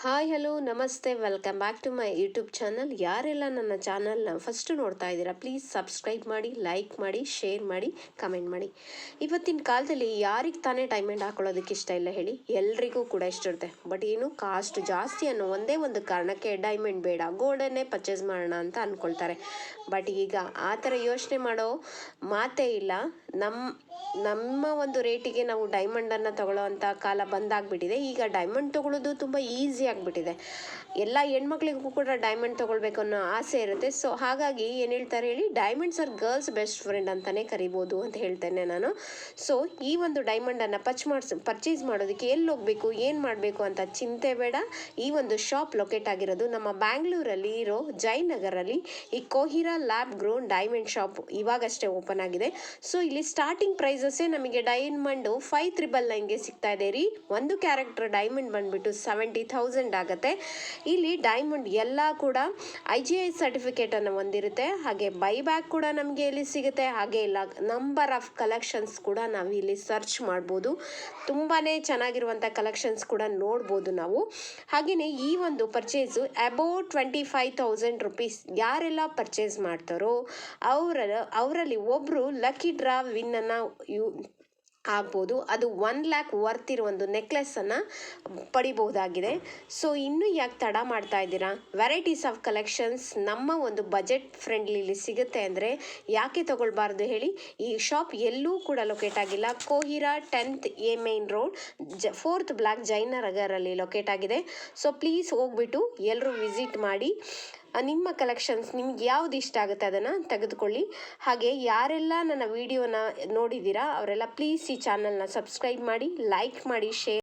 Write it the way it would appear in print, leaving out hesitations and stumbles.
Hi hello ನಮಸ್ತೆ welcome back to my YouTube channel. ಯಾರೆಲ್ಲ ನನ್ನ ಚಾನಲ್ನ ಫಸ್ಟ್ ನೋಡ್ತಾ ಇದ್ದೀರಾ ಪ್ಲೀಸ್ ಸಬ್ಸ್ಕ್ರೈಬ್ ಮಾಡಿ, ಲೈಕ್ ಮಾಡಿ, ಶೇರ್ ಮಾಡಿ, ಕಮೆಂಟ್ ಮಾಡಿ. ಇವತ್ತಿನ ಕಾಲದಲ್ಲಿ ಯಾರಿಗೆ ತಾನೇ ಡೈಮಂಡ್ ಹಾಕೊಳ್ಳೋದಕ್ಕೆ ಇಷ್ಟ ಇಲ್ಲ ಹೇಳಿ? ಎಲ್ರಿಗೂ ಕೂಡ ಇಷ್ಟ ಇರುತ್ತೆ. ಬಟ್ ಏನು ಕಾಸ್ಟ್ ಜಾಸ್ತಿ ಅನ್ನೋ ಒಂದೇ ಒಂದು ಕಾರಣಕ್ಕೆ ಡೈಮಂಡ್ ಬೇಡ, ಗೋಲ್ಡನ್ನೇ ಪರ್ಚೇಸ್ ಮಾಡೋಣ ಅಂತ ಅಂದ್ಕೊಳ್ತಾರೆ. ಬಟ್ ಈಗ ಆ ಥರ ಯೋಚನೆ ಮಾಡೋ ಮಾತೇ ಇಲ್ಲ. ನಮ್ಮ ಒಂದು ರೇಟಿಗೆ ನಾವು ಡೈಮಂಡನ್ನು ತಗೊಳ್ಳೋ ಅಂಥ ಕಾಲ ಬಂದಾಗ್ಬಿಟ್ಟಿದೆ. ಈಗ ಡೈಮಂಡ್ ತೊಗೊಳ್ಳೋದು ತುಂಬ ಈಸಿ ಆಗಿಬಿಟ್ಟಿದೆ. ಎಲ್ಲ ಹೆಣ್ಮಕ್ಳಿಗೂ ಕೂಡ ಡೈಮಂಡ್ ತೊಗೊಳ್ಬೇಕು ಅನ್ನೋ ಆಸೆ ಇರುತ್ತೆ. ಸೊ ಹಾಗಾಗಿ ಏನು ಹೇಳ್ತಾರೆ ಹೇಳಿ, diamonds are girls best friend ಅಂತಲೇ ಕರಿಬೋದು ಅಂತ ಹೇಳ್ತೇನೆ ನಾನು. ಸೊ ಈ ಒಂದು ಡೈಮಂಡನ್ನು ಪರ್ಚೇಸ್ ಮಾಡೋದಕ್ಕೆ ಎಲ್ಲಿ ಹೋಗಬೇಕು, ಏನು ಮಾಡಬೇಕು ಅಂತ ಚಿಂತೆ ಬೇಡ. ಈ ಒಂದು ಶಾಪ್ ಲೊಕೇಟ್ ಆಗಿರೋದು ನಮ್ಮ ಬ್ಯಾಂಗ್ಳೂರಲ್ಲಿ ಇರೋ ಜಯನಗರಲ್ಲಿ ಈ Kohira lab grown diamond shop ಇವಾಗಷ್ಟೇ ಓಪನ್ ಆಗಿದೆ. ಸೊ ಇಲ್ಲಿ ಸ್ಟಾರ್ಟಿಂಗ್ ಪ್ರೈಸಸ್ಸೇ ನಮಗೆ ಡೈಮಂಡು 5399ಗೆ ಸಿಗ್ತಾ ಇದೆ ರೀ. ಒಂದು ಕ್ಯಾರೆಕ್ಟರ್ ಡೈಮಂಡ್ ಬಂದುಬಿಟ್ಟು 70,000 ಆಗುತ್ತೆ. ಇಲ್ಲಿ ಡೈಮಂಡ್ ಎಲ್ಲ ಕೂಡ IGI ಸರ್ಟಿಫಿಕೇಟನ್ನು ಹೊಂದಿರುತ್ತೆ. ಹಾಗೆ ಬೈಬ್ಯಾಕ್ ಕೂಡ ನಮಗೆ ಇಲ್ಲಿ ಸಿಗುತ್ತೆ. ಹಾಗೆ ಇಲ್ಲ ನಂಬರ್ ಆಫ್ ಕಲೆಕ್ಷನ್ಸ್ ಕೂಡ ನಾವು ಇಲ್ಲಿ ಸರ್ಚ್ ಮಾಡ್ಬೋದು. ತುಂಬಾ ಚೆನ್ನಾಗಿರುವಂಥ ಕಲೆಕ್ಷನ್ಸ್ ಕೂಡ ನೋಡ್ಬೋದು ನಾವು. ಹಾಗೆಯೇ ಈ ಒಂದು ಪರ್ಚೇಸು ಅಬೌವ್ 25,000 ರುಪೀಸ್ ಯಾರೆಲ್ಲ ಪರ್ಚೇಸ್ ಮಾಡ್ತಾರೋ ಅವರಲ್ಲಿ ಒಬ್ಬರು ಲಕ್ಕಿ ಡ್ರಾ ವಿನ್ನನ್ನು ಆಗ್ಬೋದು. ಅದು 1 ಲ್ಯಾಕ್ ವರ್ತ್ ಇರೋ ಒಂದು ನೆಕ್ಲೆಸನ್ನು ಪಡಿಬಹುದಾಗಿದೆ. ಸೊ ಇನ್ನೂ ಯಾಕೆ ತಡ ಮಾಡ್ತಾ ಇದ್ದೀರಾ? ವೆರೈಟೀಸ್ ಆಫ್ ಕಲೆಕ್ಷನ್ಸ್ ನಮ್ಮ ಒಂದು ಬಜೆಟ್ ಫ್ರೆಂಡ್ಲಿಲಿ ಸಿಗುತ್ತೆ ಅಂದರೆ ಯಾಕೆ ತಗೊಳ್ಬಾರ್ದು ಹೇಳಿ? ಈ ಶಾಪ್ ಎಲ್ಲೂ ಕೂಡ ಲೊಕೇಟ್ ಆಗಿಲ್ಲ. Kohira 10th A main road 4th block ಜಯನಗರಲ್ಲಿ ಲೊಕೇಟ್ ಆಗಿದೆ. ಸೊ ಪ್ಲೀಸ್ ಹೋಗ್ಬಿಟ್ಟು ಎಲ್ಲರೂ ವಿಸಿಟ್ ಮಾಡಿ. ನಿಮ್ಮ ಕಲೆಕ್ಷನ್ಸ್ ನಿಮ್ಗೆ ಯಾವ್ದು ಇಷ್ಟ ಆಗುತ್ತೆ ಅದನ್ನು ತೆಗೆದುಕೊಳ್ಳಿ. ಹಾಗೆ ಯಾರೆಲ್ಲ ನನ್ನ ವಿಡಿಯೋನ ನೋಡಿದ್ದೀರಾ ಅವರೆಲ್ಲ ಪ್ಲೀಸ್ ಈ ಚಾನಲ್ನ ಸಬ್ಸ್ಕ್ರೈಬ್ ಮಾಡಿ, ಲೈಕ್ ಮಾಡಿ, ಶೇರ್